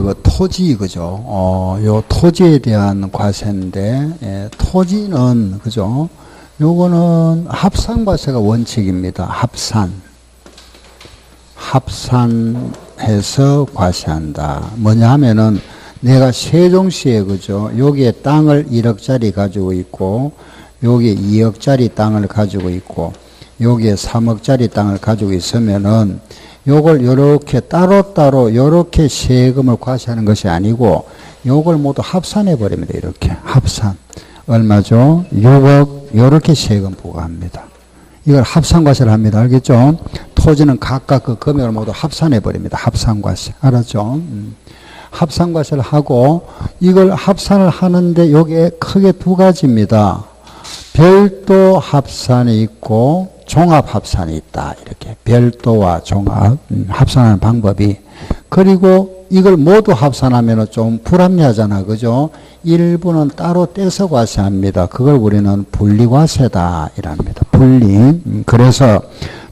그 토지, 그죠? 요 토지에 대한 과세인데, 토지는, 그죠? 요거는 합산과세가 원칙입니다. 합산해서 과세한다. 뭐냐 하면은, 내가 세종시에, 그죠? 여기에 땅을 1억짜리 가지고 있고, 여기에 2억짜리 땅을 가지고 있고, 여기에 3억짜리 땅을 가지고 있으면은, 요걸 요렇게 따로따로 요렇게 세금을 과세하는 것이 아니고 요걸 모두 합산해 버립니다. 이렇게 합산. 얼마죠? 6억 요렇게 세금 부과합니다. 이걸 합산과세를 합니다. 알겠죠? 토지는 각각 그 금액을 모두 합산해 버립니다. 합산과세. 알았죠? 합산과세를 하고 이걸 합산을 하는데 요게 크게 두 가지입니다. 별도 합산이 있고 종합합산이 있다. 이렇게 별도와 종합 합산하는 방법이. 그리고 이걸 모두 합산하면 좀 불합리하잖아. 그죠? 일부는 따로 떼서 과세합니다. 그걸 우리는 분리과세다 이랍니다. 분리. 그래서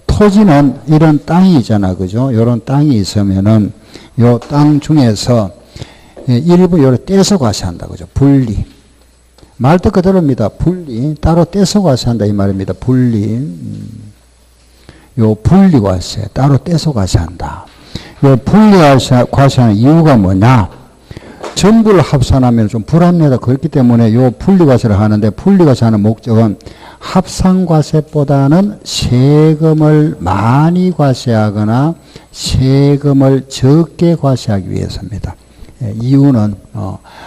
토지는 이런 땅이 있잖아. 그죠? 이런 땅이 있으면은 요 땅 중에서 일부 요를 떼서 과세한다. 그죠? 분리. 말뜻 그대로입니다. 분리. 따로 떼서 과세한다 이 말입니다. 분리. 요 분리과세. 따로 떼서 과세한다. 요 분리과세하는 이유가 뭐냐? 전부를 합산하면 좀 불합리하다. 그렇기 때문에 요 분리과세를 하는데 분리과세하는 목적은 합산과세보다는 세금을 많이 과세하거나 세금을 적게 과세하기 위해서입니다. 이유는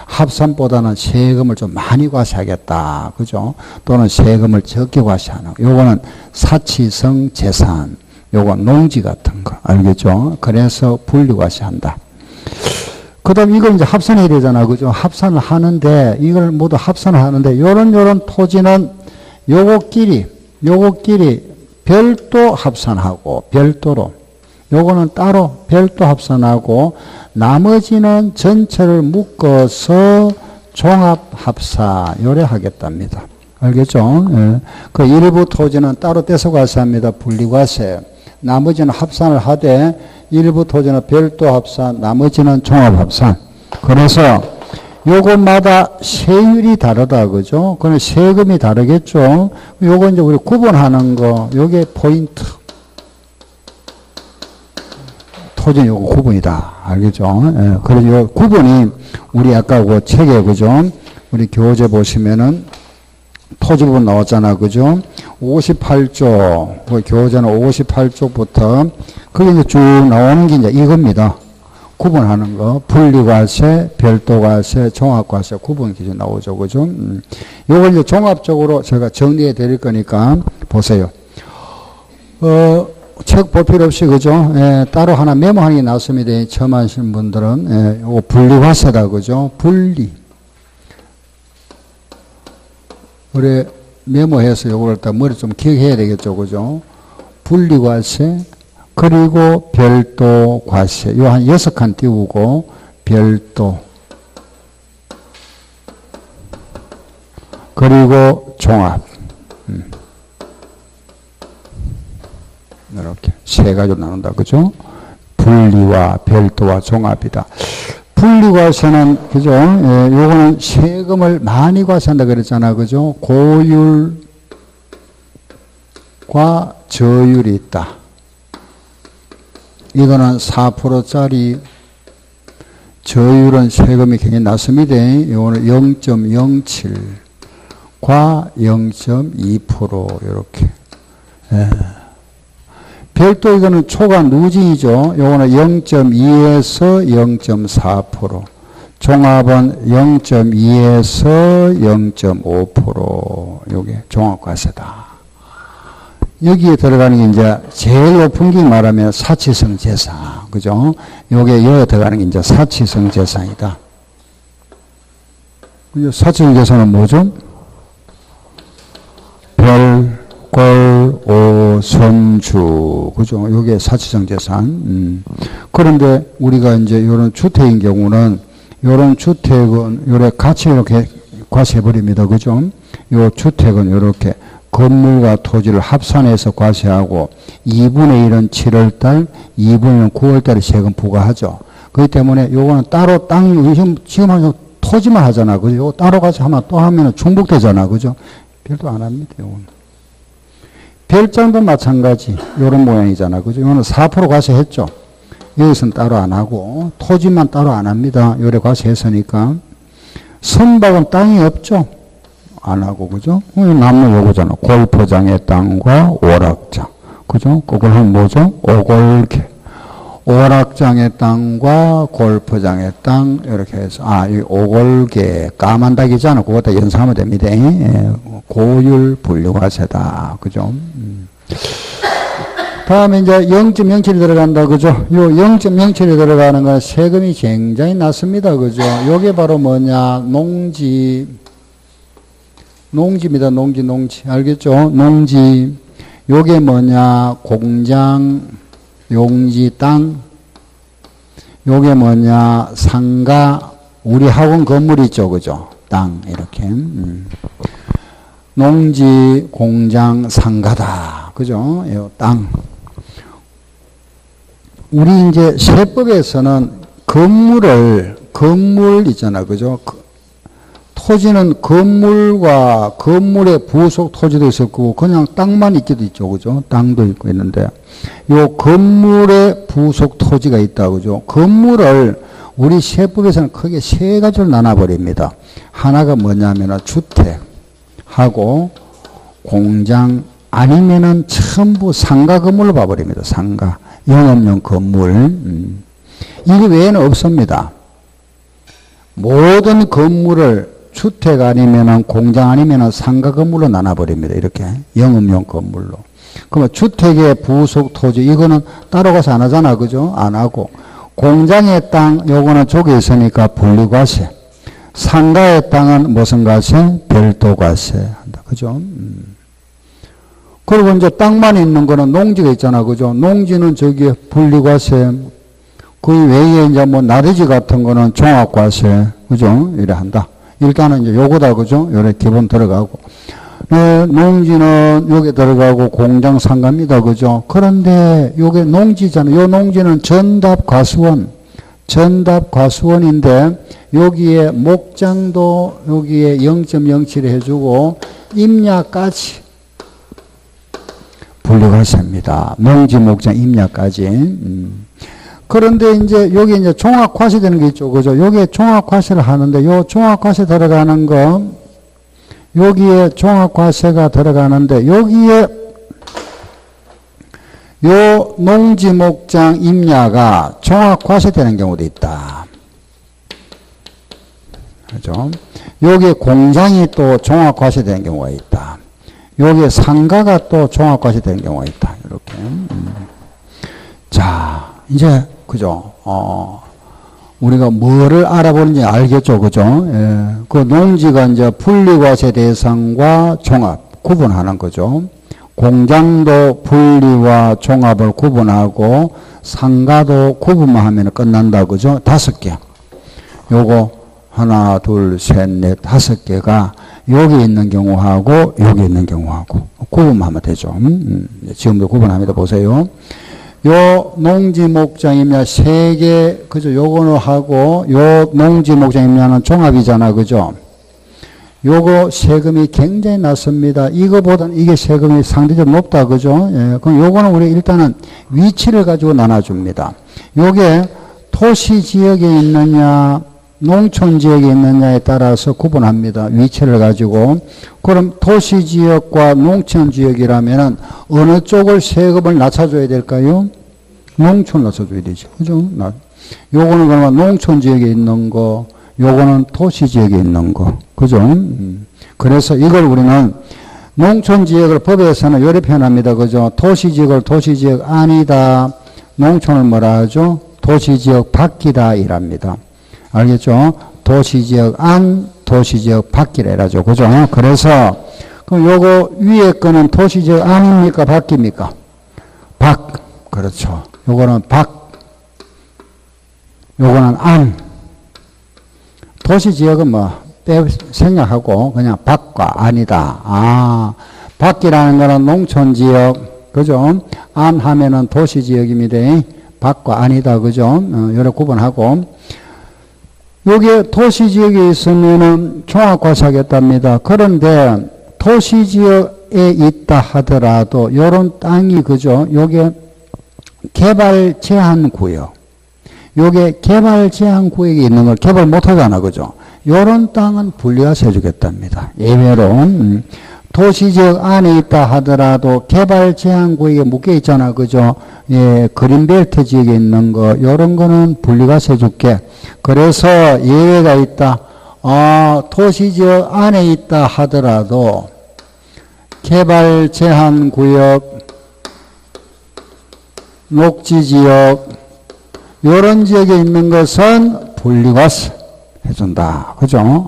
합산보다는 세금을 좀 많이 과세하겠다. 그죠? 또는 세금을 적게 과세하는. 요거는 사치성 재산. 요거 농지 같은 거. 알겠죠? 그래서 분리과세한다. 그 다음 이걸 이제 합산해야 되잖아. 그죠? 합산을 하는데 이걸 모두 합산을 하는데 요런 토지는 요거끼리 별도 합산하고 별도로 요거는 따로 별도 합산하고 나머지는 전체를 묶어서 종합합산 요래 하겠답니다. 알겠죠? 예. 그 일부 토지는 따로 떼서 과세합니다. 분리과세. 나머지는 합산을 하되 일부 토지는 별도 합산, 나머지는 종합합산. 그래서 요것마다 세율이 다르다. 그죠? 그럼 세금이 다르겠죠? 요거 이제 우리 구분하는 거, 요게 포인트. 토지 요거 구분이다. 알겠죠? 예. 그래서 요 구분이 우리 아까 그 책에, 그죠? 우리 교재 보시면은 토지 부분 나왔잖아. 그죠? 58조, 그 교재는 58조부터 그게 이제 쭉 나오는 게 이제 이겁니다. 구분하는 거. 분리과세, 별도과세, 종합과세 구분 기준 나오죠. 그죠? 요걸 이제 종합적으로 제가 정리해 드릴 거니까 보세요. 책 볼 필요 없이, 그죠? 따로 하나 메모하는 게 나왔습니다. 처음 하시는 분들은. 요거 분리과세다. 그죠? 분리. 우리 메모해서 요걸 딱 머리 좀 기억해야 되겠죠. 그죠? 분리과세, 그리고 별도 과세. 요 한 6칸 띄우고, 별도. 그리고 종합. 이렇게 세 가지로 나눈다. 그죠? 분리와 별도와 종합이다. 분리과세는, 그죠? 요거는 세금을 많이 과세한다 그랬잖아. 그죠? 고율과 저율이 있다. 이거는 4%짜리 저율은 세금이 굉장히 낮습니다. 요거는 0.07과 0.2% 이렇게. 별도 이거는 초과 누진이죠. 요거는 0.2에서 0.4%. 종합은 0.2에서 0.5%. 요게 종합과세다. 여기에 들어가는 게 이제 제일 높은 게 말하면 사치성 재산. 그죠? 요게 여기 들어가는 게 이제 사치성 재산이다. 사치성 재산은 뭐죠? 별, 골, 오, 선주. 그죠? 요게 사치성 재산. 그런데 우리가 이제 요런 주택인 경우는 요런 주택은 요래 같이 이렇게 과세해버립니다. 그죠? 요 주택은 요렇게 건물과 토지를 합산해서 과세하고 2분의 1은 7월달, 2분의 1은 9월달에 세금 부과하죠. 그렇기 때문에 요거는 따로 지금 하면 토지만 하잖아. 그죠? 요거 따로 가서 하면 또 하면 중복되잖아. 그죠? 별도 안 합니다. 요거는. 별장도 마찬가지. 요런 모양이잖아. 그죠? 요거는 4% 가서 했죠. 여기서는 따로 안 하고, 토지만 따로 안 합니다. 요래 가서 했으니까. 선박은 땅이 없죠? 안 하고, 그죠? 남는 요거잖아. 골프장의 땅과 오락장. 그죠? 그걸 하면 뭐죠? 오골개. 오락장의 땅과 골프장의 땅, 이렇게 해서, 이 오골개, 까만 닭이잖아. 그거다 연상하면 됩니다. 예. 고율 분류과세다. 그죠? 다음에 이제 0.07이 들어간다. 그죠? 요 0.07이 들어가는 건 세금이 굉장히 낮습니다. 그죠? 요게 바로 뭐냐? 농지입니다. 농지. 알겠죠? 농지. 요게 뭐냐? 공장, 용지 땅. 요게 뭐냐? 상가. 우리 학원 건물 있죠. 그죠? 땅. 이렇게. 농지, 공장, 상가다. 그죠? 요 땅. 우리 이제 세법에서는 건물 있잖아. 그죠? 토지는 건물과 건물의 부속 토지도 있을 거고, 그냥 땅만 있기도 있죠. 그죠? 땅도 있고 있는데, 요 건물의 부속 토지가 있다. 그죠? 건물을 우리 세법에서는 크게 세 가지로 나눠버립니다. 하나가 뭐냐면은 주택하고 공장 아니면은 전부 상가 건물로 봐버립니다. 상가. 영업용 건물. 이거 외에는 없습니다. 모든 건물을 주택 아니면은 공장 아니면은 상가 건물로 나눠버립니다. 이렇게 영업용 건물로. 그러면 주택의 부속 토지 이거는 따로 가서 안 하잖아. 그죠? 안 하고. 공장의 땅 요거는 쪽에 있으니까 분리과세. 상가의 땅은 무슨 과세? 별도과세 한다. 그죠? 그리고 이제 땅만 있는 거는 농지가 있잖아. 그죠? 농지는 저기에 분리과세. 그 외에 이제 뭐 나대지 같은 거는 종합과세. 그죠? 이래 한다. 일단은 이제 요거다. 그죠? 요래 기본 들어가고. 농지는 요게 들어가고 공장 상가입니다. 그죠? 그런데 요게 농지잖아요. 요 농지는 전답과수원인데 여기에 목장도 여기에 0.07 해주고 임야까지 분류과세입니다. 농지, 목장, 임야까지. 그런데 이제 여기 이제 종합과세 되는 게 있죠. 그죠? 여기에 종합과세를 하는데 요 종합과세 들어가는 거 여기에 종합과세가 들어가는데 여기에 요 농지, 목장, 임야가 종합과세 되는 경우도 있다. 그죠? 여기에 공장이 또 종합과세 되는 경우가 있다. 여기에 상가가 또 종합과세 되는 경우가 있다. 이렇게. 자, 이제, 그죠? 우리가 뭐를 알아보는지 알겠죠? 그죠? 예. 그 농지가 이제 분리과세 대상과 종합, 구분하는 거죠. 공장도 분리와 종합을 구분하고, 상가도 구분만 하면 끝난다. 그죠? 5개. 요거, 하나, 둘, 셋, 넷, 5개가 여기 있는 경우하고 여기 있는 경우하고 구분만 하면 되죠. 지금도 구분합니다. 보세요. 요 농지 목장이면 3개, 그죠? 요거는 하고 요 농지 목장이면 종합이잖아. 그죠? 요거 세금이 굉장히 낮습니다. 이거보다는 이게 세금이 상대적으로 높다. 그죠? 예, 그럼 요거는 우리 일단은 위치를 가지고 나눠줍니다. 요게 토시 지역에 있느냐 농촌 지역에 있느냐에 따라서 구분합니다. 위치를 가지고. 그럼 도시 지역과 농촌 지역이라면은 어느 쪽을 세금을 낮춰줘야 될까요? 농촌 낮춰줘야 되죠. 그죠? 요거는 그러면 농촌 지역에 있는 거, 요거는 도시 지역에 있는 거. 그죠? 그래서 이걸 우리는 농촌 지역을 법에서는 요렇게 표현합니다. 그죠? 도시 지역을 도시 지역 아니다. 농촌을 뭐라 하죠? 도시 지역 밖이다. 이랍니다. 알겠죠? 도시지역 안, 도시지역 밖이라죠. 그죠? 그래서, 그럼 요거 위에 거는 도시지역 안입니까? 밖입니까? 밖. 그렇죠. 요거는 밖. 요거는 안. 도시지역은 뭐, 생략하고, 그냥 밖과 안이다. 밖이라는 거는 농촌지역. 그죠? 안 하면은 도시지역입니다. 밖과 안이다. 그죠? 여러 구분하고. 여기에 도시지역에 있으면은 종합과세하겠답니다. 그런데 도시지역에 있다 하더라도 요런 땅이 그죠? 요게 개발 제한 구역. 요게 개발 제한 구역에 있는 걸 개발 못 하잖아. 그죠? 요런 땅은 분리해서 해주겠답니다. 예외로. 도시지역 안에 있다 하더라도 개발 제한 구역에 묶여 있잖아. 그죠? 예, 그린벨트 지역에 있는 거, 요런 거는 분리가서 해줄게. 그래서 예외가 있다. 도시지역 안에 있다 하더라도 개발 제한 구역, 녹지지역, 요런 지역에 있는 것은 분리가서 해준다. 그죠?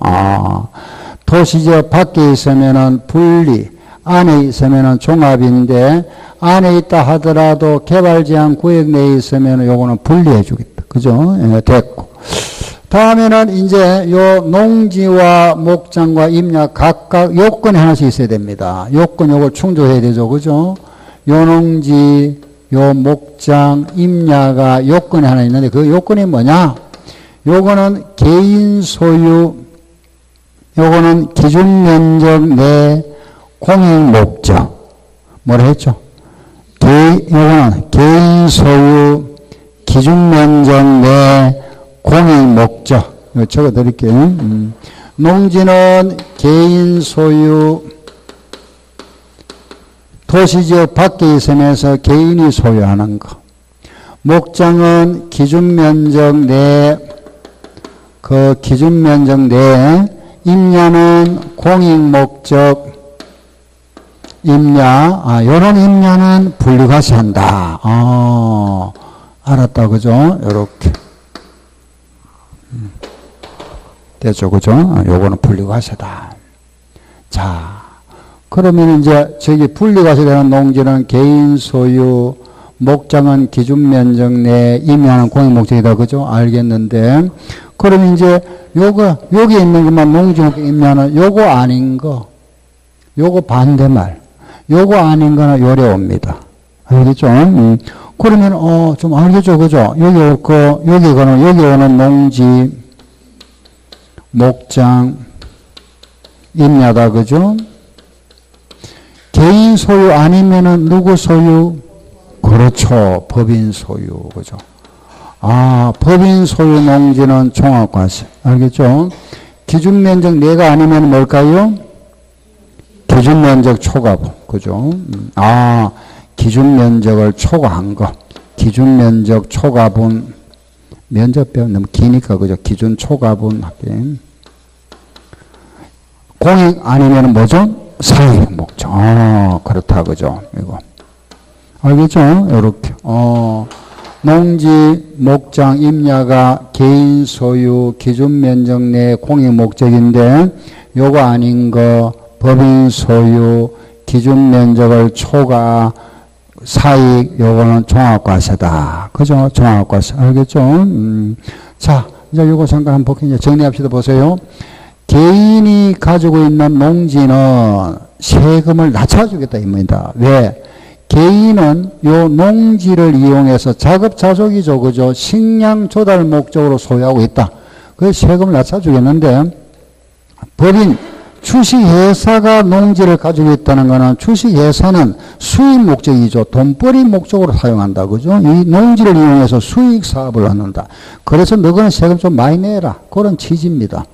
도시지역 밖에 있으면은 분리, 안에 있으면은 종합인데, 안에 있다 하더라도 개발 제한 구역 내에 있으면은 요거는 분리해 주겠다. 그죠? 예, 됐고. 다음에는 이제 요 농지와 목장과 임야 각각 요건이 하나씩 있어야 됩니다. 요건 요걸 충족해야 되죠. 그죠? 요 농지, 요 목장, 임야가 요건이 하나 있는데 그 요건이 뭐냐? 요거는 개인 소유, 요거는 기준 면적 내 공익 목적. 뭐라 했죠? 요거는 개인 소유, 기준 면적 내 공익 목적. 이거 적어 드릴게요. 농지는 개인 소유, 도시지역 밖에 있으면서 개인이 소유하는 거. 목장은 기준 면적 내, 그 기준 면적 내, 임야는 공익 목적, 임야, 요런 임야는 분리과세한다. 알았다, 그죠? 요렇게. 됐죠, 그죠? 요거는 분리과세다. 자, 그러면 이제 저기 분리과세되는 농지는 개인 소유, 목장은 기준 면적 내, 임야는 공익 목적이다, 그죠? 알겠는데, 그럼 이제 여기 있는 것만 농지, 임야는 요거 아닌 거, 요거 반대말, 요거 아닌 거는 요래 옵니다. 알겠죠? 그러면, 좀 알겠죠? 그죠? 여기 올 거, 여기 오는 농지, 목장, 임야다. 그죠? 개인 소유 아니면은 누구 소유? 그렇죠. 법인 소유. 그죠? 법인 소유 농지는 종합과세. 알겠죠? 기준 면적 내가 아니면 뭘까요? 기준 면적 초과분. 그죠? 기준 면적을 초과한 거. 기준 면적 초과분. 면적표 너무 기니까, 그죠? 기준 초과분. 공익 아니면 뭐죠? 사익 목적. 그렇다, 그죠? 이거. 알겠죠? 요렇게. 농지, 목장, 임야가 개인 소유, 기준 면적 내 공익 목적인데, 요거 아닌 거, 법인 소유, 기준 면적을 초과, 사익, 요거는 종합과세다. 그죠? 종합과세. 알겠죠? 자, 이제 요거 잠깐 한번 볼게요. 정리합시다. 보세요. 개인이 가지고 있는 농지는 세금을 낮춰주겠다, 입니다. 왜? 개인은 요 농지를 이용해서 자급자족이죠. 그죠? 식량 조달 목적으로 소유하고 있다. 그래서 세금을 낮춰주겠는데, 법인, 주식회사가 농지를 가지고 있다는 것은 주식회사는 수익 목적이죠. 돈벌이 목적으로 사용한다. 그죠? 이 농지를 이용해서 수익 사업을 하는다. 그래서 너희는 세금 좀 많이 내라. 그런 취지입니다.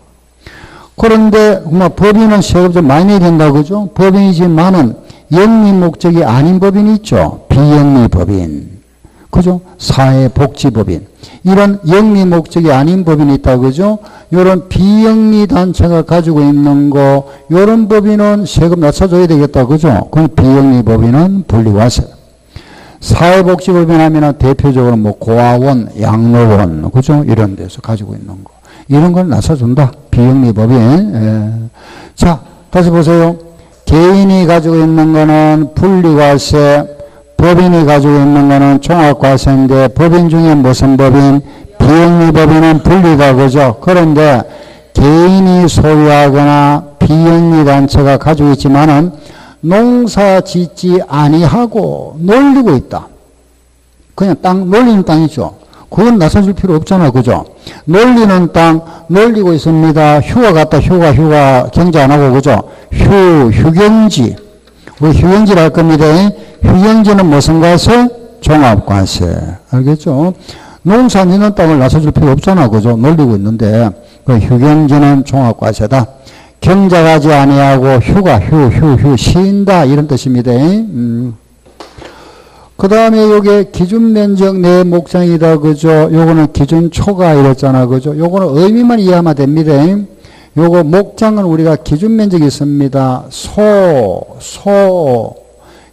그런데 법인은 세금 좀 많이 내야 된다. 그죠? 법인이지만은 영리 목적이 아닌 법인이 있죠. 비영리 법인. 그죠? 사회복지법인. 이런 영리 목적이 아닌 법인이 있다. 그죠? 이런 비영리 단체가 가지고 있는 거, 이런 법인은 세금 낮춰줘야 되겠다. 그죠? 그럼 비영리 법인은 분리과세. 사회복지법인 하면 대표적으로 뭐 고아원, 양로원, 그죠? 이런 데서 가지고 있는 거. 이런 걸 낮춰준다. 비영리 법인. 예. 자, 다시 보세요. 개인이 가지고 있는 거는 분리과세, 법인이 가지고 있는 거는 종합과세인데, 법인 중에 무슨 법인? 비영리 법인은 분리다. 그죠? 그런데 개인이 소유하거나 비영리 단체가 가지고 있지만은 농사 짓지 아니하고 놀리고 있다. 그냥 땅, 놀리는 땅이죠. 그건 나서줄 필요 없잖아. 그죠? 놀리는 땅, 놀리고 있습니다. 휴가 갔다, 휴가, 경제 안 하고, 그죠? 휴경지. 우리 휴경지를 할 겁니다. 휴경지는 무슨 과세? 종합과세. 알겠죠? 농사 짓는 땅을 나서줄 필요 없잖아. 그죠? 놀리고 있는데, 그 휴경지는 종합과세다. 경작하지 아니하고 휴가, 쉰다. 이런 뜻입니다. 그 다음에 요게 기준면적 내 목장이다. 그죠? 요거는 기준초가 이랬잖아. 그죠? 요거는 의미만 이해하면 됩니다. 요거 목장은 우리가 기준면적이 있습니다.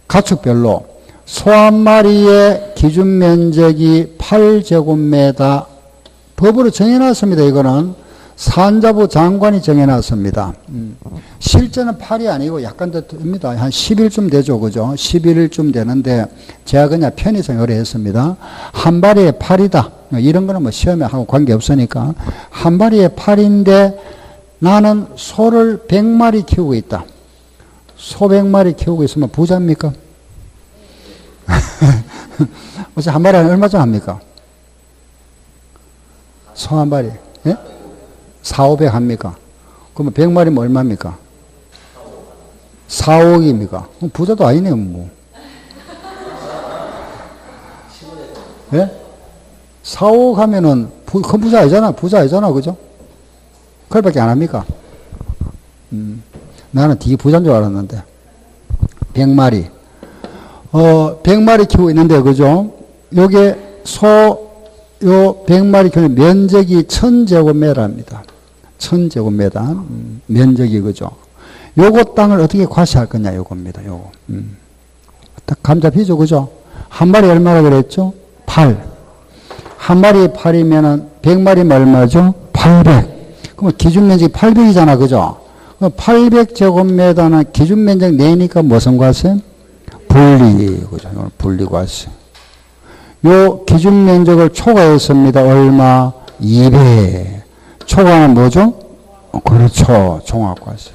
가축별로. 소 한 마리의 기준면적이 8제곱미터. 법으로 정해놨습니다. 이거는. 산자부 장관이 정해놨습니다. 실제는 8이 아니고 약간 더 됩니다. 한 10일쯤 되죠. 그죠? 11일쯤 되는데 제가 그냥 편의상 의뢰했습니다. 한 마리에 8이다. 이런 거는 뭐 시험에 하고 관계없으니까. 한 마리에 8인데 나는 소를 100마리 키우고 있다. 소 100마리 키우고 있으면 부자입니까? 어째 한 마리에 얼마쯤 합니까? 소 한 마리. 예? 4,500 합니까? 그러면 100마리면 얼마입니까? 4억입니까? 부자도 아니네요, 뭐. 예? 4억 하면은 큰 부자 아니잖아. 그죠? 그걸밖에 안 합니까? 나는 되게 부자인 줄 알았는데. 100마리. 100마리 키우고 있는데, 그죠? 요게 요 100마리 키우는 면적이 1000제곱미터입니다. 1000제곱미터. 면적이, 그죠? 요거 땅을 어떻게 과세할 거냐, 요겁니다. 요거. 딱 감 잡히죠, 그죠? 한 마리 얼마나 그랬죠? 8. 한 마리에 8이면은 100마리면 얼마죠? 800. 그럼 기준 면적이 800이잖아, 그죠? 800제곱미터는 기준 면적 내니까 무슨 과세? 분리, 그죠? 분리과세. 요 기준 면적을 초과했습니다. 얼마? 200. 초과는 뭐죠? 그렇죠. 종합과세.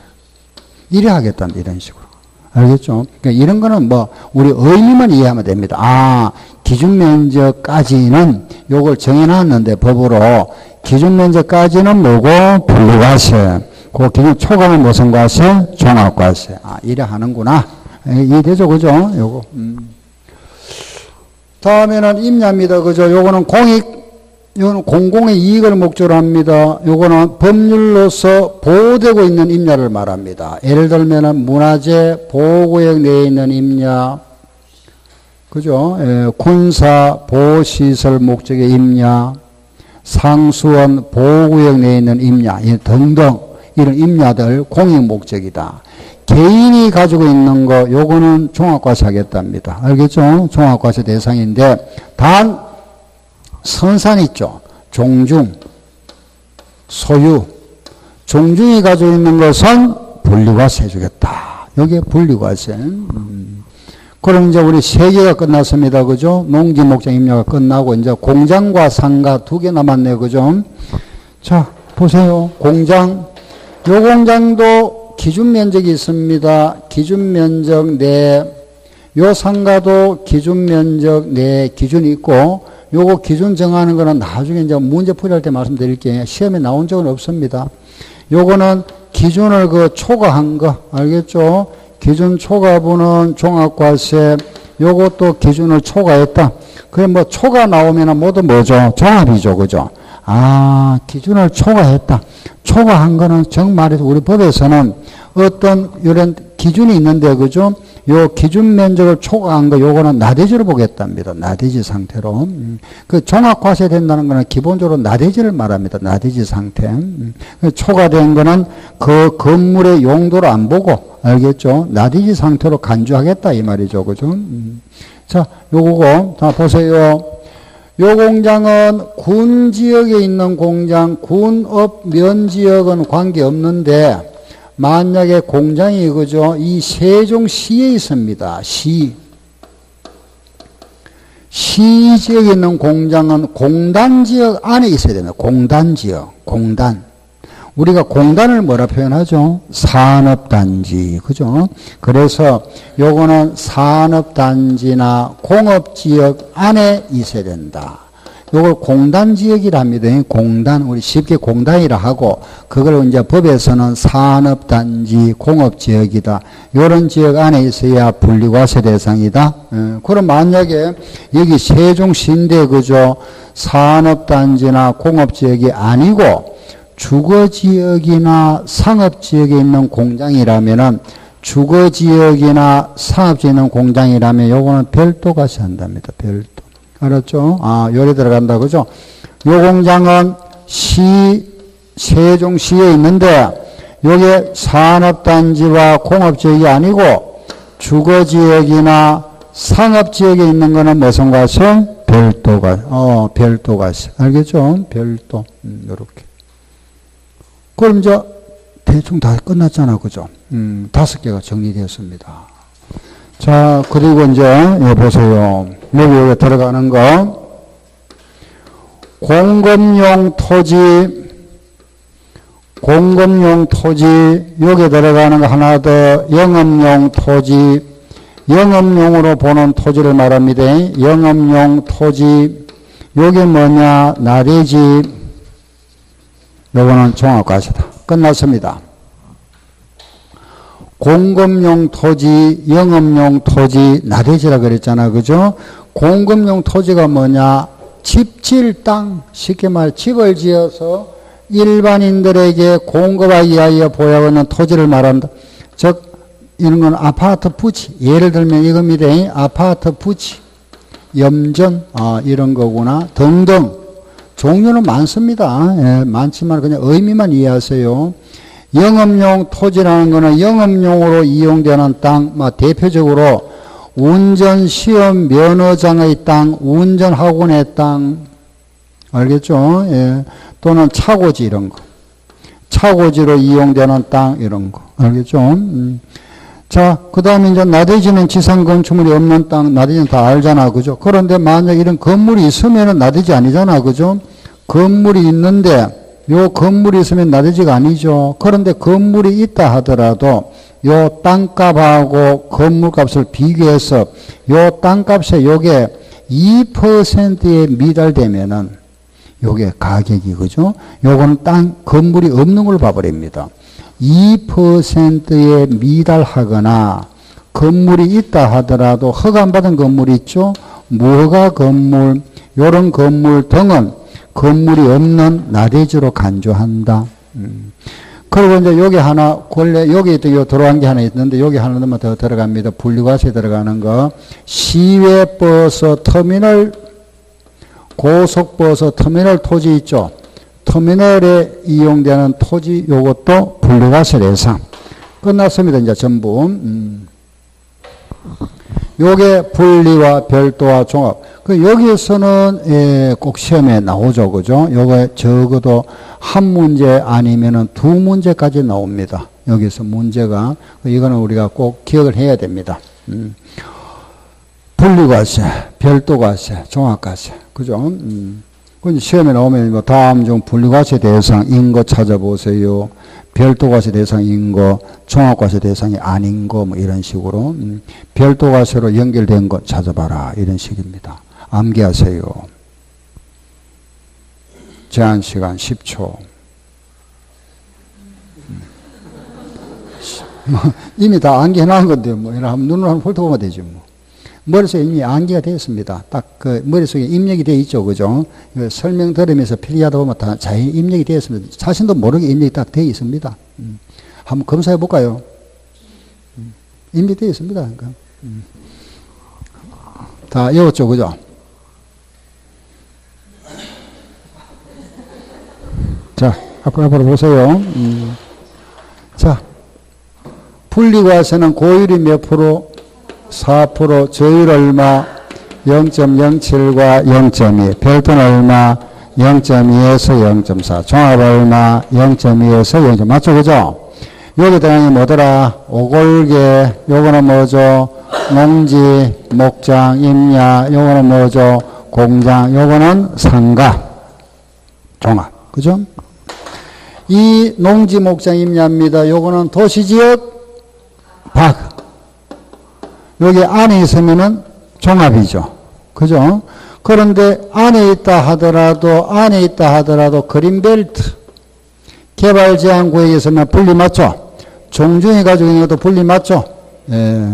이래 하겠다는 이런 식으로. 알겠죠? 그러니까 이런 거는 뭐 우리 의미만 이해하면 됩니다. 아, 기준 면적까지는 요걸 정해놨는데 법으로 기준 면적까지는 뭐고? 분리과세. 그 기준 초과는 무슨 과세? 종합과세. 아, 이래 하는구나. 이해되죠? 그죠? 요거. 다음에는 임야입니다. 그죠? 요거는 요거는 공공의 이익을 목적으로 합니다. 요거는 법률로서 보호되고 있는 임야를 말합니다. 예를 들면은 문화재 보호구역 내에 있는 임야, 그죠? 군사 보호시설 목적의 임야, 상수원 보호구역 내에 있는 임야, 등등 이런 임야들 공익 목적이다. 개인이 가지고 있는 거, 요거는 종합과세 하겠답니다. 알겠죠? 종합과세 대상인데, 단, 선산 있죠? 종중, 소유. 종중이 가지고 있는 것은 분리과세 해주겠다. 여기에 분리과세. 그럼 이제 우리 3개가 끝났습니다. 그죠? 농지, 목장, 임야가 끝나고, 이제 공장과 상가 2개 남았네요. 그죠? 자, 보세요. 공장. 요 공장도 기준 면적이 있습니다. 기준 면적 내, 요 상가도 기준 면적 내 기준이 있고, 요거 기준 정하는 거는 나중에 이제 문제 풀이할 때 말씀드릴게요. 시험에 나온 적은 없습니다. 요거는 기준을 초과한 거, 알겠죠? 기준 초과분은 종합과세, 요것도 기준을 초과했다. 그래, 뭐, 초과 나오면 모두 뭐죠? 종합이죠. 그죠? 아, 기준을 초과했다. 초과한 거는 정말해서 우리 법에서는 어떤 이런 기준이 있는데, 그죠? 요 기준 면적을 초과한 거, 요거는 나대지로 보겠답니다. 나대지 상태로. 그 종합과세 된다는 거는 기본적으로 나대지를 말합니다. 나대지 상태. 초과된 거는 그 건물의 용도를 안 보고, 알겠죠? 나대지 상태로 간주하겠다, 이 말이죠. 그죠? 자, 요거고. 자, 보세요. 요 공장은 군 지역에 있는 공장, 군업 면지역은 관계없는데, 만약에 공장이, 그죠? 이 세종시에 있습니다. 시 지역에 있는 공장은 공단 지역 안에 있어야 됩니다. 공단 지역, 공단. 우리가 공단을 뭐라 표현하죠? 산업단지. 그죠? 그래서 요거는 산업단지나 공업지역 안에 있어야 된다. 요걸 공단지역이랍니다. 공단, 우리 쉽게 공단이라 하고, 그걸 이제 법에서는 산업단지, 공업지역이다. 요런 지역 안에 있어야 분리과세 대상이다. 그럼 만약에 여기 세종시인데, 그죠? 산업단지나 공업지역이 아니고, 주거지역이나 상업지역에 있는 공장이라면은, 주거지역이나 상업지역에 있는 공장이라면 요거는 별도 과세 한답니다. 별도. 알았죠? 요래 들어간다. 그죠? 요 공장은 세종시에 있는데, 요게 산업단지와 공업지역이 아니고, 주거지역이나 상업지역에 있는 거는 무슨 과세? 별도과세. 별도과세. 알겠죠? 별도. 요렇게. 그럼 이제 대충 다 끝났잖아. 그죠? 5개가 정리되었습니다. 자, 그리고 이제, 여기 보세요. 여기 들어가는 거. 공급용 토지, 여기 들어가는 거 하나 더, 영업용 토지, 영업용으로 보는 토지를 말합니다. 영업용 토지, 여기 뭐냐, 나대지, 요거는 종합과세다. 끝났습니다. 공급용 토지, 영업용 토지, 나대지라 그랬잖아. 그죠? 공급용 토지가 뭐냐? 집 지을 땅, 쉽게 말 집을 지어서 일반인들에게 공급하기 위하여 보유하고 있는 토지를 말한다. 즉, 이런 건 아파트 부지. 예를 들면 이겁니다. 아파트 부지, 염전, 이런 거구나. 등등. 종류는 많습니다. 예, 많지만 그냥 의미만 이해하세요. 영업용 토지라는 거는 영업용으로 이용되는 땅, 대표적으로 운전시험 면허장의 땅, 운전학원의 땅, 알겠죠? 예. 또는 차고지 이런 거. 차고지로 이용되는 땅, 이런 거. 알겠죠? 자, 그 다음에 이제 나대지는 지상 건축물이 없는 땅, 나대지는 다 알잖아. 그죠? 그런데 만약 이런 건물이 있으면은 나대지 아니잖아. 그죠? 건물이 있는데, 요 건물이 있으면 나대지가 아니죠. 그런데 건물이 있다 하더라도 요 땅값하고 건물값을 비교해서 요 땅값에 요게 2%에 미달되면은 요게 가격이, 그죠? 요거는 건물이 없는 걸 봐버립니다. 2%에 미달하거나 건물이 있다 하더라도 허가받은 건물이 있죠? 무허가 건물, 요런 건물 등은 건물이 없는 나대지로 간주한다. 그리고 이제 여기 하나, 원래 여기 들어간 게 하나 있는데 여기 하나만 더 들어갑니다. 분리과세 들어가는 거. 시외버스 터미널, 고속버스 터미널 토지 있죠. 터미널에 이용되는 토지 요것도 분리과세 대상. 끝났습니다. 이제 전부. 요게 분리와 별도와 종합. 여기에서는 꼭 시험에 나오죠. 그죠? 요거 적어도 한 문제 아니면은 2문제까지 나옵니다. 여기서 문제가. 이거는 우리가 꼭 기억을 해야 됩니다. 분리과세, 별도과세, 종합과세. 그죠? 그 시험에 나오면 뭐 다음 중 분리과세 대상인 거 찾아보세요. 별도과세 대상인 거, 종합과세 대상이 아닌 거, 뭐 이런 식으로. 별도과세로 연결된 거 찾아봐라. 이런 식입니다. 암기하세요. 제한 시간 10초. 이미 다 암기해놓은 건데, 뭐, 눈으로 한번 훑어보면 되지, 뭐. 머릿속에 이미 암기가 되어 있습니다. 딱 그 머릿속에 입력이 되어 있죠. 그죠? 설명 들으면서 필기하다 보면 다 자기 입력이 되어 있습니다. 자신도 모르게 입력이 딱 되어 있습니다. 한번 검사해 볼까요? 입력되어 있습니다. 그러니까. 다 외웠죠. 그죠? 자, 앞으로 보세요. 자, 분리과세는 고율이 몇 프로? 4%, 저율 얼마? 0.07과 0.2. 별도는 얼마? 0.2에서 0.4. 종합 얼마? 0.2에서 0. 맞죠? 그죠? 여기 대항이 뭐더라? 오골계. 요거는 뭐죠? 농지, 목장, 임야. 요거는 뭐죠? 공장. 요거는 상가. 종합. 그죠? 이 농지 목장 임야입니다. 요거는 도시지역 박. 여기 안에 있으면은 종합이죠. 그죠? 그런데 안에 있다 하더라도 그린벨트 개발 제한 구역에 있으면 분리 맞죠? 종중이 가지고 있는 것도 분리 맞죠? 예.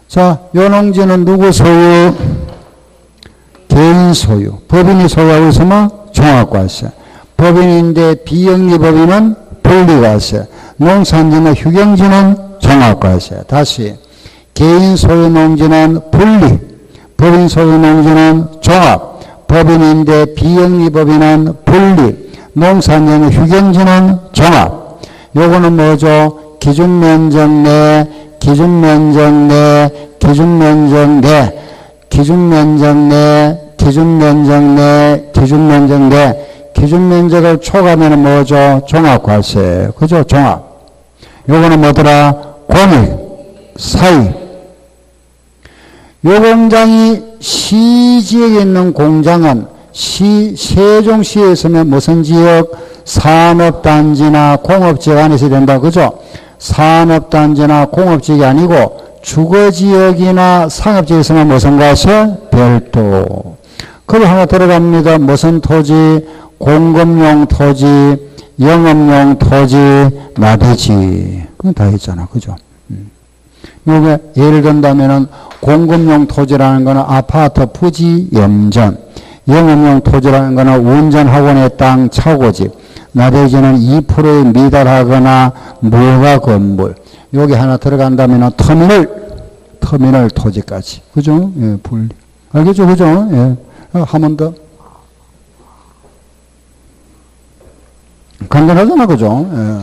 자, 요 농지는 누구 소유? 개인 소유. 법인이 소유하고 있으면 종합과세. 법인인데 비영리법인은 분리과세. 농산지나 휴경지는 종합과세. 다시 개인 소유 농지는 분리, 법인 소유 농지는 종합, 법인인데 비영리법인은 분리, 농산지나 휴경지는 종합. 요거는 뭐죠? 기준면적 내, 기준면적 내, 기준면적 내, 기준면적 내, 기준면적 내, 기준면적 내, 기준면적을 초과하면 뭐죠? 종합과세. 그죠? 종합. 요거는 뭐더라? 공일, 사이. 요 공장이 시지역에 있는 공장은 세종시에 있으면 무슨 지역? 산업단지나 공업지역 안에 있어야 된다. 그죠? 산업단지나 공업지역이 아니고 주거지역이나 상업지역에 있으면 무슨 과세? 별도. 그리고 하나 들어갑니다. 무슨 토지? 공급용 토지, 영업용 토지, 나대지. 그건 다 있잖아. 그죠? 요게 예를 든다면은 공급용 토지라는 거는 아파트 부지, 염전. 영업용 토지라는 거는 운전학원의 땅, 차고집. 나대지는 2%에 미달하거나 무허가 건물. 여기 하나 들어간다면은 터미널 토지까지. 그죠? 예, 분리. 알겠죠? 그죠? 예. 한 번 더. 간단하잖아. 그죠? 예.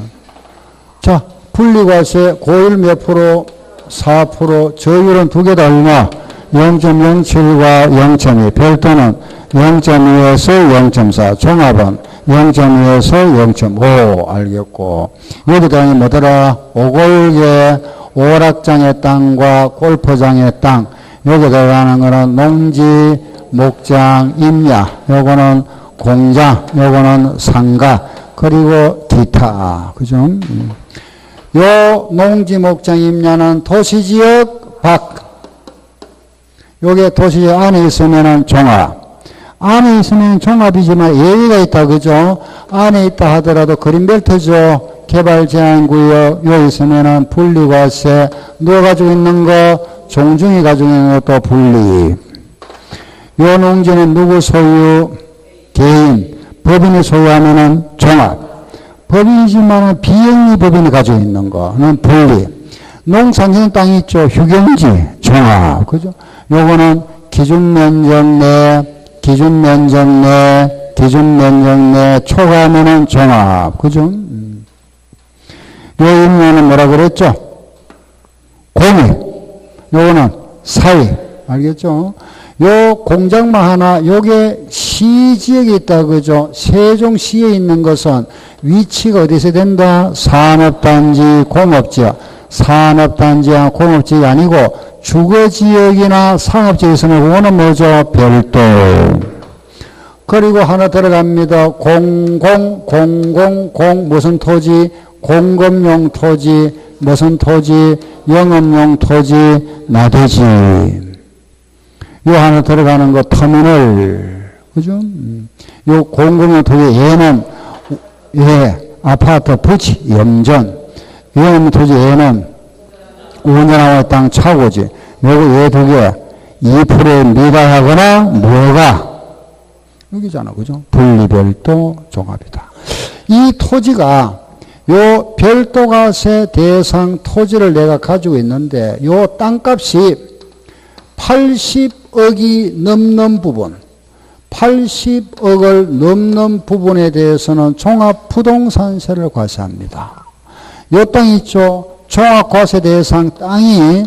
자, 분리과세 고일 몇 프로? 4%. 저율은 두 개 다 얼마? 0.07과 0.2. 별도는 0.2에서 0.4. 종합은 0.2에서 0.5. 알겠고. 여기다가 뭐더라? 오골계, 오락장의 땅과 골프장의 땅. 여기 들어가는 거는 농지, 목장, 임야. 요거는 공장, 요거는 상가. 그리고 기타. 그죠? 요 농지, 목장, 임야는 도시지역 밖. 요게 도시지역 안에 있으면은 종합. 안에 있으면 종합이지만 예외가 있다. 그죠? 안에 있다 하더라도 그린벨트죠. 개발 제한 구역. 여기 있으면은 분리과세. 누가 가지고 있는 거? 종중이 가지고 있는 것도 분리. 요 농지는 누구 소유? 개인. 법인이 소유하면은 종합. 법인이지만은 비영리 법인이 가지고 있는 거는 분리. 농산지는 땅이 있죠. 휴경지, 종합. 그죠? 요거는 기준면적 내, 기준면적 내, 기준면적 내, 초과하면은 종합. 그죠? 요 임야는 뭐라 그랬죠? 공일. 요거는 사이. 알겠죠? 요 공장만 하나, 요게 시지역에 있다. 그죠? 세종시에 있는 것은 위치가 어디서 된다? 산업단지, 공업지역. 산업단지와 공업지역이 아니고 주거지역이나 상업지역에 있으면 그거는 뭐죠? 별도. 그리고 하나 들어갑니다. 공공 무슨 토지? 공급용 토지, 무슨 토지? 영업용 토지, 나대지. 요 하나 들어가는 거 터미널. 그죠? 요 공공용 토지 얘는 아파트 부지, 염전. 영업용 토지 얘는 운전하고 땅 차고지. 요거 얘 두 개 2%에 미달하거나 뭐가 여기잖아. 그죠? 분리별도 종합이다. 이 토지가 요 별도과세 대상 토지를 내가 가지고 있는데 요 땅값이 80억이 넘는 부분, 80억을 넘는 부분에 대해서는 종합부동산세를 과세합니다. 요 땅 있죠? 종합과세 대상 땅이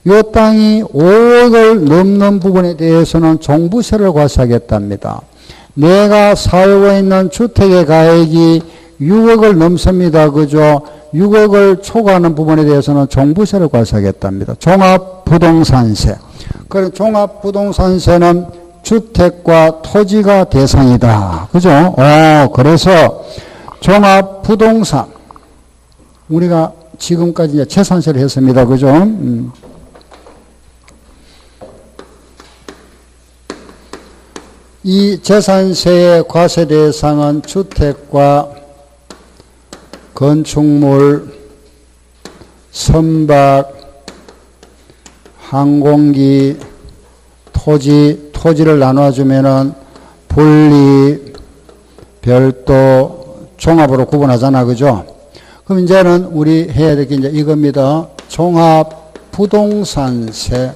요 땅이 5억을 넘는 부분에 대해서는 종부세를 과세하겠답니다. 내가 살고 있는 주택의 가액이 6억을 넘습니다. 그죠? 6억을 초과하는 부분에 대해서는 종부세를 과세하겠답니다. 종합부동산세. 그럼 종합부동산세는 주택과 토지가 대상이다. 그죠? 그래서 종합부동산. 우리가 지금까지 이제 재산세를 했습니다. 그죠? 이 재산세의 과세 대상은 주택과 건축물, 선박, 항공기, 토지를 나눠주면은 분리, 별도, 종합으로 구분하잖아. 그죠? 그럼 이제는 우리 해야 될 게 이제 이겁니다. 종합부동산세.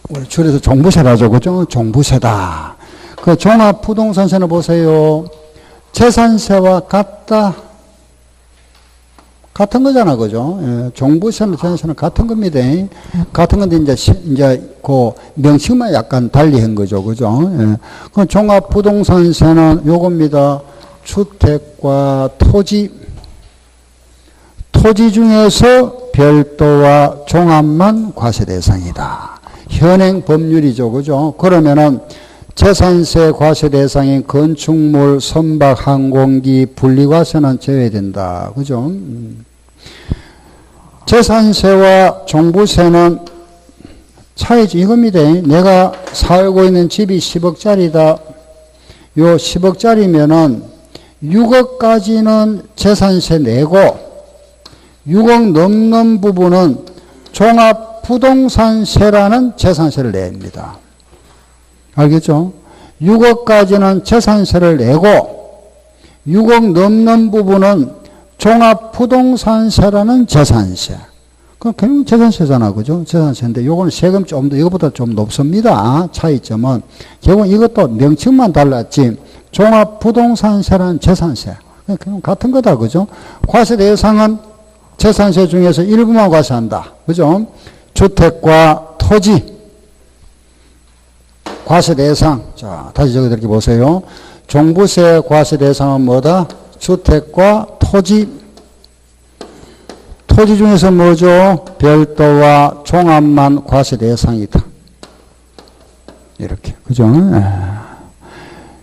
우리 줄여서 종부세라죠. 그죠? 종부세다. 그 종합부동산세는 보세요. 재산세와 같은 거잖아. 그죠? 예, 종부세는 재산세는 같은 겁니다. 같은 건데, 이제 그 명칭만 약간 달리 한 거죠. 그죠? 예. 그 종합부동산세는 요겁니다. 주택과 토지 중에서 별도와 종합만 과세 대상이다. 현행 법률이죠. 그죠? 그러면은 재산세 과세 대상인 건축물, 선박, 항공기, 분리과세는 제외된다. 그죠? 재산세와 종부세는 차이지 이겁니다. 내가 살고 있는 집이 10억짜리다. 요 10억짜리면은 6억까지는 재산세 내고 6억 넘는 부분은 종합부동산세라는 재산세를 냅니다. 알겠죠? 6억까지는 재산세를 내고 6억 넘는 부분은 종합부동산세라는 재산세. 그럼 결국 재산세잖아. 그죠? 재산세인데 요거는 세금 좀 더 이거보다 좀 높습니다. 차이점은. 결국 이것도 명칭만 달랐지 종합부동산세라는 재산세. 그럼 같은 거다. 그죠? 과세 대상은 재산세 중에서 일부만 과세한다. 그죠? 주택과 토지 과세 대상. 자, 다시 저기 이렇게 보세요. 종부세 과세 대상은 뭐다? 주택과 토지 중에서 뭐죠? 별도와 종합만 과세 대상이다. 이렇게. 그죠?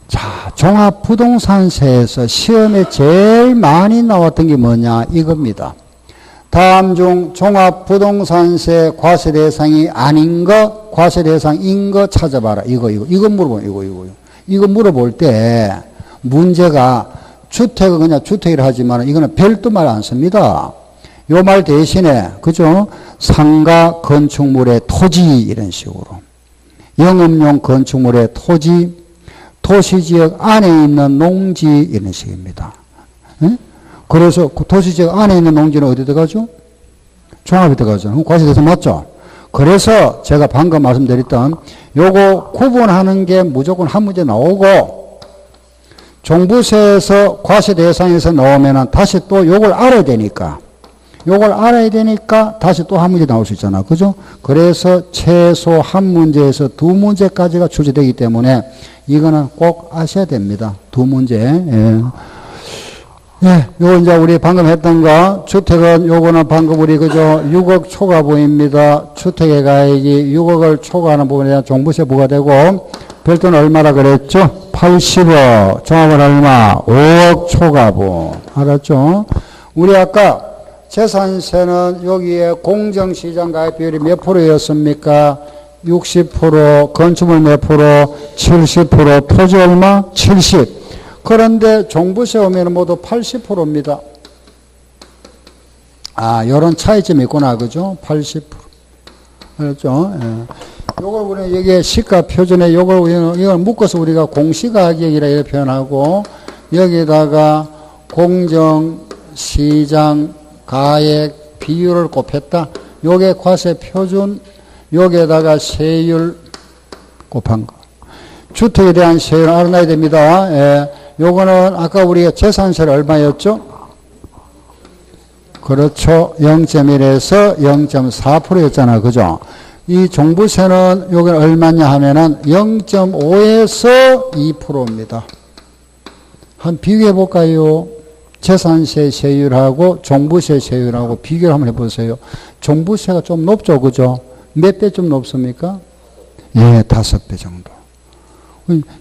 자, 종합부동산세에서 시험에 제일 많이 나왔던 게 뭐냐? 이겁니다. 다음 중 종합부동산세 과세 대상이 아닌 거, 과세 대상인 거 찾아봐라. 이거 물어보면 이거 물어볼 때 문제가 주택은 그냥 주택이라 하지만 이거는 별도 말 안 씁니다. 요 말 대신에, 그죠? 상가 건축물의 토지, 이런 식으로. 영업용 건축물의 토지, 도시지역 안에 있는 농지, 이런 식입니다. 예? 그래서 그 도시지역 안에 있는 농지는 어디 들어가죠? 종합에 들어가죠. 그럼 과세 대상 맞죠? 그래서 제가 방금 말씀드렸던 요거 구분하는 게 무조건 한 문제 나오고, 종부세에서 과세 대상에서 나오면은 다시 또 요걸 알아야 되니까 다시 또 한 문제 나올 수 있잖아. 그죠? 그래서 최소 한 문제에서 두 문제까지가 출제되기 때문에 이거는 꼭 아셔야 됩니다. 두 문제. 예. 예, 요거 이제 우리 방금 했던 거, 주택은 요거는 방금 우리 그죠? 6억 초과 부입니다. 주택의 가액이 6억을 초과하는 부분에 대한 종부세 부과되고, 별도는 얼마라 그랬죠? 80억. 종합은 얼마? 5억 초과부. 알았죠? 우리 아까 재산세는 여기에 공정시장 가액 비율이 몇 프로였습니까? 60%, 건축물 몇 프로? 70%, 토지 얼마? 70. 그런데 종부세 오면 모두 80%입니다. 아, 요런 차이점이 있구나. 그죠? 80%. 그렇죠? 예. 요걸 우리는 여기에 시가 표준에 이걸 묶어서 우리가 공시가격이라 이렇게 표현하고, 여기다가 공정시장 가액 비율을 곱했다. 요게 과세 표준, 여기에다가 세율 곱한 거. 주택에 대한 세율을 알아놔야 됩니다. 예. 요거는 아까 우리가 재산세를 얼마였죠? 그렇죠. 0.1에서 0.4%였잖아. 그죠? 이 종부세는 여기는 얼마냐 하면은 0.5에서 2%입니다. 한번 비교해 볼까요? 재산세 세율하고 종부세 세율하고 비교를 한번 해보세요. 종부세가 좀 높죠. 그죠? 몇 배 좀 높습니까? 예, 5배 정도.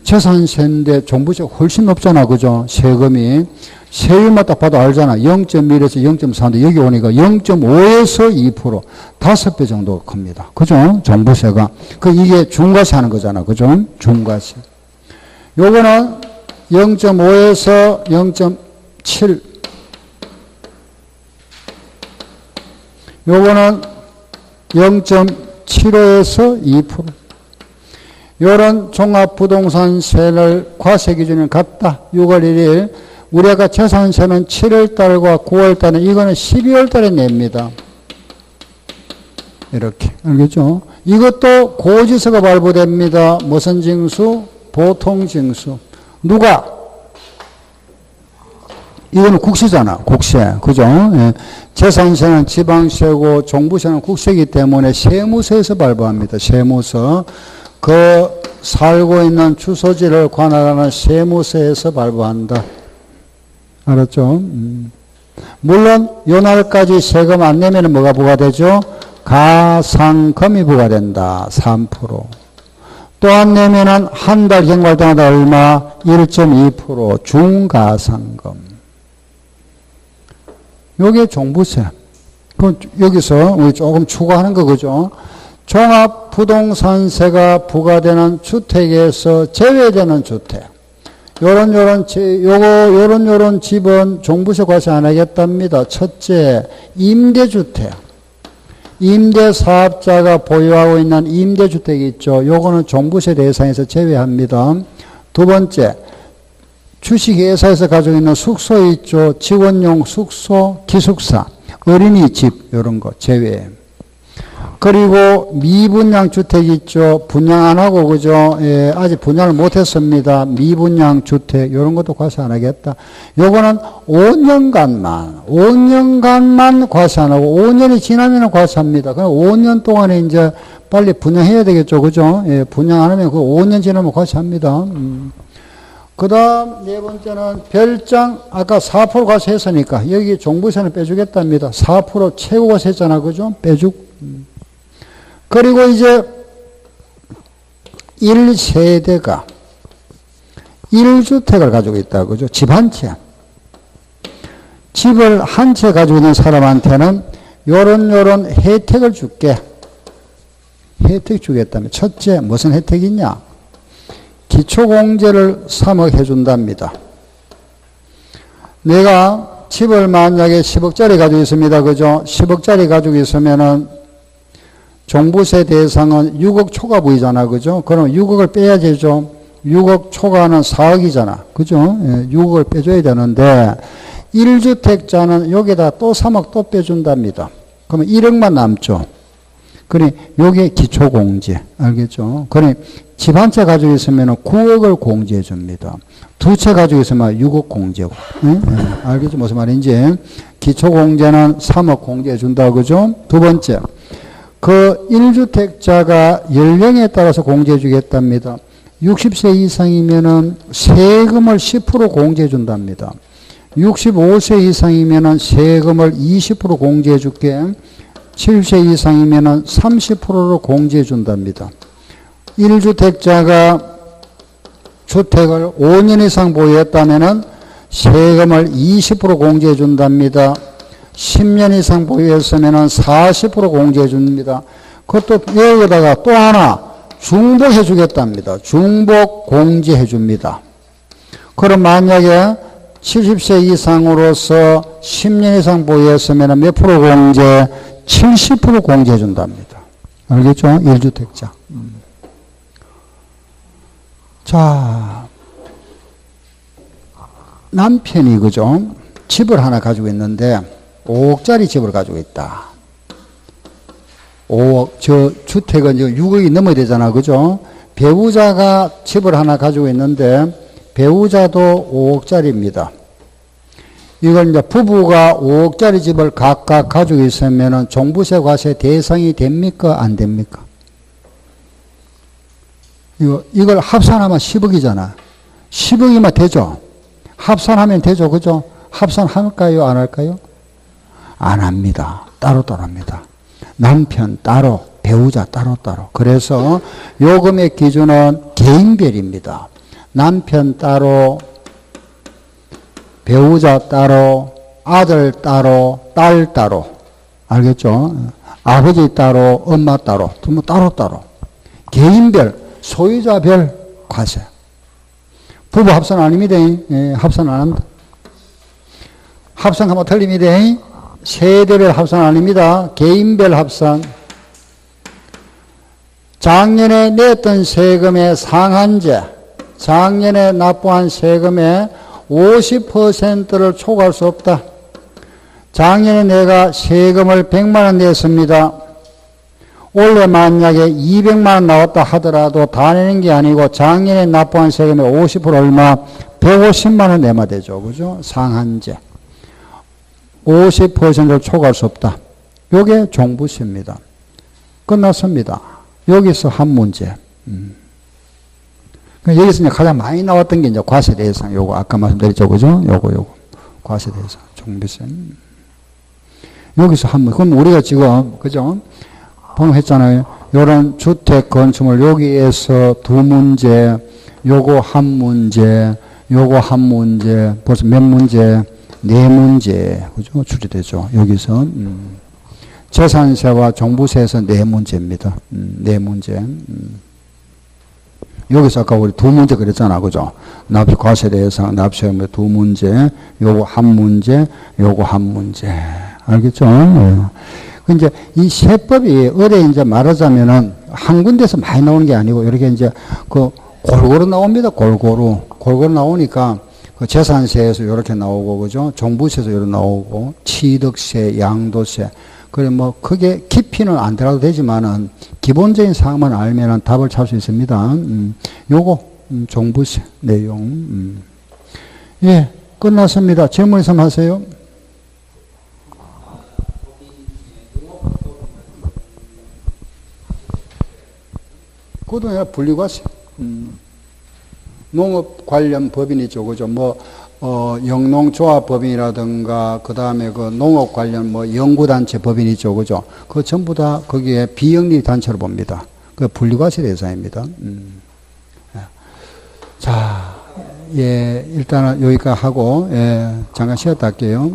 재산세인데 종부세가 훨씬 높잖아. 그죠? 세금이. 세율만 딱 봐도 알잖아. 0.1에서 0.4인데 여기 오니까 0.5에서 2%. 5배 정도 큽니다. 그죠? 종부세가. 이게 중과세 하는 거잖아. 그죠? 중과세. 요거는 0.5에서 0.7. 요거는 0.75에서 2%. 요런 종합부동산세를 과세기준은 같다. 6월 1일. 우리가 재산세는 7월달과 9월달에 이거는 12월달에 냅니다. 이렇게. 알겠죠? 이것도 고지서가 발부됩니다. 무슨 징수? 보통징수. 누가? 이거는 국세잖아. 국세. 그죠? 예. 재산세는 지방세고 종부세는 국세이기 때문에 세무서에서 발부합니다. 세무서. 그 살고 있는 주소지를 관할하는 세무서에서 발부한다. 알았죠? 물론 요 날까지 세금 안 내면 뭐가 부과되죠? 가상금이 부과된다. 3%. 또 안 내면은 한 달 경과할 때마다 얼마? 1.2% 중가상금. 요게 종부세. 여기서 우리 조금 추가하는 거 그죠? 종합부동산세가 부과되는 주택에서 제외되는 주택. 요런 집은 종부세 과세 안 하겠답니다. 첫째, 임대주택. 임대사업자가 보유하고 있는 임대주택이 있죠. 요거는 종부세 대상에서 제외합니다. 두 번째, 주식회사에서 가지고 있는 숙소 있죠. 직원용 숙소, 기숙사, 어린이집 요런 거 제외. 그리고 미분양 주택 있죠. 분양 안 하고 그죠? 예, 아직 분양을 못 했습니다. 미분양 주택 이런 것도 과세 안 하겠다. 요거는 5년간만 과세 안 하고 5년이 지나면 과세합니다. 그럼 5년 동안에 이제 빨리 분양해야 되겠죠. 그죠? 예, 분양 안 하면 그 5년 지나면 과세합니다. 그 다음 네 번째는 별장, 아까 4% 과세했으니까 여기 종부세는 빼주겠답니다. 4% 최고 과세했잖아. 그죠? 빼주고. 그리고 이제 1세대가 1주택을 가지고 있다. 그죠? 집 한 채. 집을 한 채 가지고 있는 사람한테는 요런 혜택을 줄게. 혜택 주겠다면 첫째 무슨 혜택이 있냐? 기초공제를 3억 해준답니다. 내가 집을 만약에 10억짜리 가지고 있습니다. 그죠? 10억짜리 가지고 있으면은 종부세 대상은 6억 초과부이잖아. 그죠? 그럼 6억을 빼야 되죠. 6억 초과는 4억이잖아. 그죠? 예, 6억을 빼줘야 되는데 1주택자는 여기다 또 3억 또 빼준답니다. 그러면 1억만 남죠. 그래, 요게 기초공제. 알겠죠? 그래, 집 한 채 가지고 있으면 9억을 공제해 줍니다. 두 채 가지고 있으면 6억 공제고. 응? 알겠죠? 무슨 말인지. 기초공제는 3억 공제해 준다. 그죠? 두 번째. 그 1주택자가 연령에 따라서 공제해 주겠답니다. 60세 이상이면은 세금을 10% 공제해 준답니다. 65세 이상이면은 세금을 20% 공제해 줄게. 70세 이상이면은 30%로 공제해 준답니다. 1주택자가 주택을 5년 이상 보유했다면은 세금을 20% 공제해 준답니다. 10년 이상 보유했으면은 40% 공제해 줍니다. 그것도 여기다가 또 하나 중복해 주겠답니다. 중복 공제해 줍니다. 그럼 만약에 70세 이상으로서 10년 이상 보유했으면 몇 프로 공제? 70% 공제해 준답니다. 알겠죠? 1주택자. 자, 남편이 그죠? 집을 하나 가지고 있는데 5억짜리 집을 가지고 있다. 5억, 저 주택은 6억이 넘어야 되잖아. 그죠? 배우자가 집을 하나 가지고 있는데 배우자도 5억짜리입니다. 이걸 이제 부부가 5억짜리 집을 각각 가지고 있으면은 종부세 과세 대상이 됩니까? 안 됩니까? 이걸 합산하면 10억이잖아. 10억이면 되죠? 합산하면 되죠? 그죠? 합산할까요? 안 할까요? 안 합니다. 따로따로 합니다. 남편 따로, 배우자 따로따로. 그래서 요금의 기준은 개인별입니다. 남편 따로, 배우자 따로, 아들 따로, 딸 따로. 알겠죠? 아버지 따로, 엄마 따로, 뭐 따로. 개인별, 소유자별 과세. 부부 합산 아닙니다. 예, 합산 안 합니다. 합산하면 틀립니다. 세대별 합산 아닙니다. 개인별 합산. 작년에 냈던 세금의 상한제, 작년에 납부한 세금의 50%를 초과할 수 없다. 작년에 내가 세금을 100만 원 냈습니다. 올해 만약에 200만 원 나왔다 하더라도 다 내는 게 아니고 작년에 납부한 세금의 50% 얼마? 150만 원 내면 되죠. 그죠? 상한제. 50%를 초과할 수 없다. 요게 종부세입니다. 끝났습니다. 여기서 한 문제. 여기서 이제 가장 많이 나왔던 게 이제 과세 대상. 요거 아까 말씀드렸죠. 그죠? 요거. 과세 대상. 종부세. 여기서 한 문제. 그럼 우리가 지금, 그죠? 방금 했잖아요. 요런 주택 건축물 여기에서 두 문제, 요거 한 문제, 요거 한 문제, 벌써 몇 문제? 네 문제. 그죠? 추리되죠. 여기서. 재산세와 종부세에서 네 문제입니다. 네 문제. 여기서 아까 우리 두 문제 그랬잖아. 그죠? 납세 과세 대상, 납세 두 문제, 요거 한 문제, 요거 한 문제. 알겠죠? 네. 이제 이 세법이 어뢰 이제 말하자면은 한 군데서 많이 나오는 게 아니고 이렇게 이제 그 골고루 나옵니다. 골고루 나오니까 그 재산세에서 이렇게 나오고, 그죠? 종부세에서 이렇게 나오고, 취득세, 양도세. 그래, 뭐, 크게 깊이는 안 들어가도 되지만은, 기본적인 사항만 알면은 답을 찾을 수 있습니다. 요거, 종부세 내용. 예, 끝났습니다. 질문 있으면 하세요. 그것도 아니라 분리과세. 농업 관련 법인이 있죠. 그죠? 뭐, 영농조합 법인이라든가, 그 다음에 그 농업 관련 뭐 연구단체 법인이 있죠. 그죠? 그 전부 다 거기에 비영리 단체로 봅니다. 그 분리과세 대상입니다. 자, 예, 일단은 여기까지 하고, 예, 잠깐 쉬었다 할게요.